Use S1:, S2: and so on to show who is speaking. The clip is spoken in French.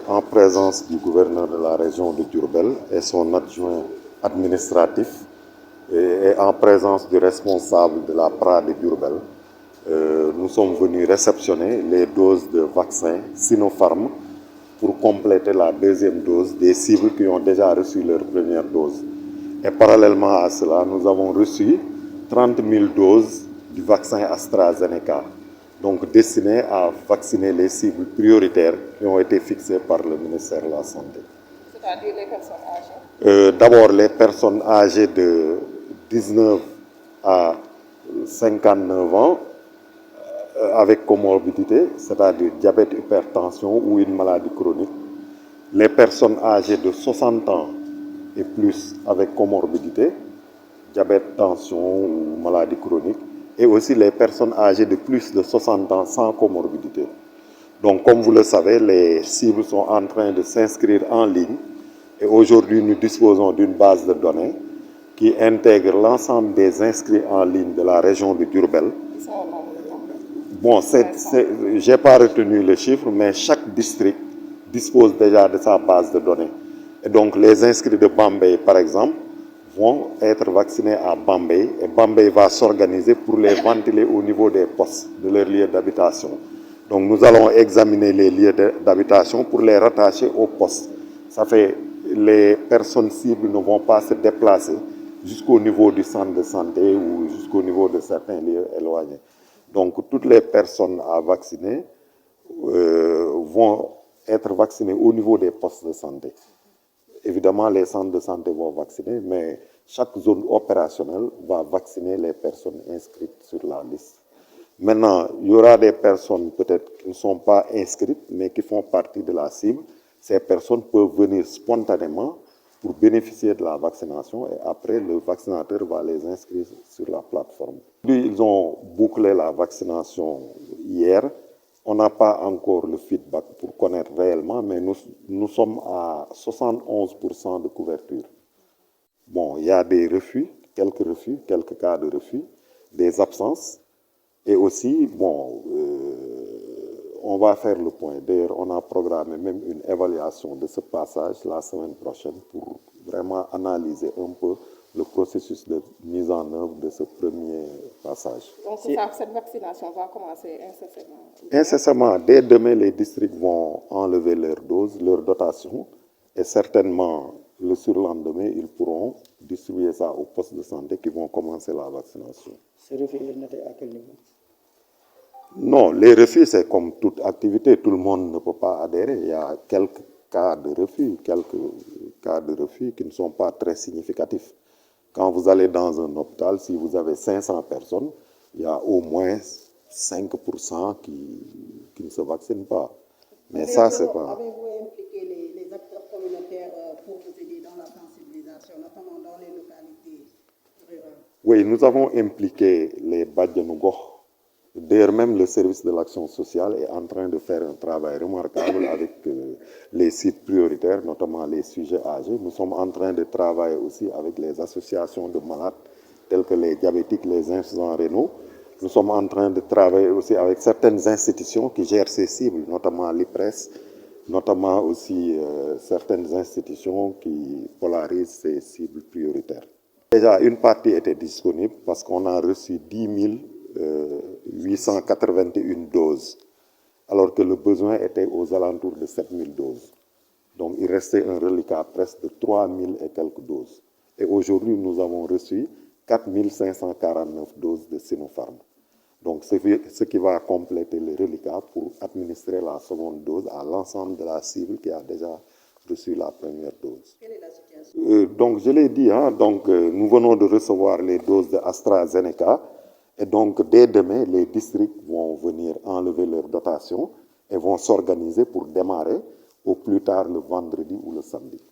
S1: en présence du gouverneur de la région de Diourbel et son adjoint administratif et en présence du responsable de la PRA de Diourbel, nous sommes venus réceptionner les doses de vaccin Sinopharm pour compléter la deuxième dose des cibles qui ont déjà reçu leur première dose. Et parallèlement à cela, nous avons reçu 30 000 doses du vaccin AstraZeneca, donc destiné à vacciner les cibles prioritaires qui ont été fixées par le ministère de la Santé.
S2: C'est-à-dire les personnes âgées?
S1: D'abord, les personnes âgées de 19 à 59 ans avec comorbidité, c'est-à-dire diabète, hypertension ou une maladie chronique. Les personnes âgées de 60 ans et plus avec comorbidité, diabète, tension ou maladie chronique, et aussi les personnes âgées de plus de 60 ans sans comorbidité. Donc, comme vous le savez, les cibles sont en train de s'inscrire en ligne et aujourd'hui, nous disposons d'une base de données qui intègre l'ensemble des inscrits en ligne de la région de Diourbel. Bon, je n'ai pas retenu le chiffre, mais chaque district dispose déjà de sa base de données. Et donc, les inscrits de Bambey, par exemple, vont être vaccinés à Bambey et Bambey va s'organiser pour les ventiler au niveau des postes de leur lieu d'habitation. Donc, nous allons examiner les lieux d'habitation pour les rattacher au poste. Ça fait les personnes cibles ne vont pas se déplacer jusqu'au niveau du centre de santé ou jusqu'au niveau de certains lieux éloignés. Donc, toutes les personnes à vacciner vont être vaccinées au niveau des postes de santé. Évidemment, les centres de santé vont vacciner, mais chaque zone opérationnelle va vacciner les personnes inscrites sur la liste. Maintenant, il y aura des personnes peut-être qui ne sont pas inscrites, mais qui font partie de la cible. Ces personnes peuvent venir spontanément pour bénéficier de la vaccination et après, le vaccinateur va les inscrire sur la plateforme. Ils ont bouclé la vaccination hier. On n'a pas encore le feedback pour connaître réellement, mais nous sommes à 71% de couverture. Bon, il y a des refus, quelques cas de refus, des absences. Et aussi, bon, on va faire le point. D'ailleurs, on a programmé même une évaluation de ce passage la semaine prochaine pour vraiment analyser un peu le processus de mise en œuvre de ce premier passage.
S2: Donc, cette vaccination va commencer incessamment?
S1: Incessamment. Dès demain, les districts vont enlever leur dose, leur dotation, et certainement, le surlendemain, ils pourront distribuer ça aux postes de santé qui vont commencer la vaccination.
S3: Ce refus est noté à quel niveau?
S1: Non, les refus, c'est comme toute activité. Tout le monde ne peut pas adhérer. Il y a quelques cas de refus qui ne sont pas très significatifs. Quand vous allez dans un hôpital, si vous avez 500 personnes, il y a au moins 5% qui ne se vaccinent pas. Mais ça, c'est pas...
S4: Avez-vous impliqué les acteurs communautaires pour vous aider dans la sensibilisation, notamment dans les localités rurales?
S1: Oui, nous avons impliqué les Badjanougokh. D'ailleurs, même le service de l'action sociale est en train de faire un travail remarquable avec les sites prioritaires, notamment les sujets âgés. Nous sommes en train de travailler aussi avec les associations de malades, telles que les diabétiques, les insuffisants rénaux. Nous sommes en train de travailler aussi avec certaines institutions qui gèrent ces cibles, notamment l'IPRES, notamment aussi certaines institutions qui polarisent ces cibles prioritaires. Déjà, une partie était disponible parce qu'on a reçu 10 881 doses, alors que le besoin était aux alentours de 7 000 doses. Donc, il restait un reliquat presque de 3 000 et quelques doses. Et aujourd'hui, nous avons reçu 4 549 doses de Sinopharm. Donc, ce qui va compléter le reliquat pour administrer la seconde dose à l'ensemble de la cible qui a déjà reçu la première dose.
S4: Quelle est la situation?
S1: Donc, je l'ai dit, nous venons de recevoir les doses de AstraZeneca. Et donc, dès demain, les districts vont venir enlever leur dotation et vont s'organiser pour démarrer au plus tard le vendredi ou le samedi.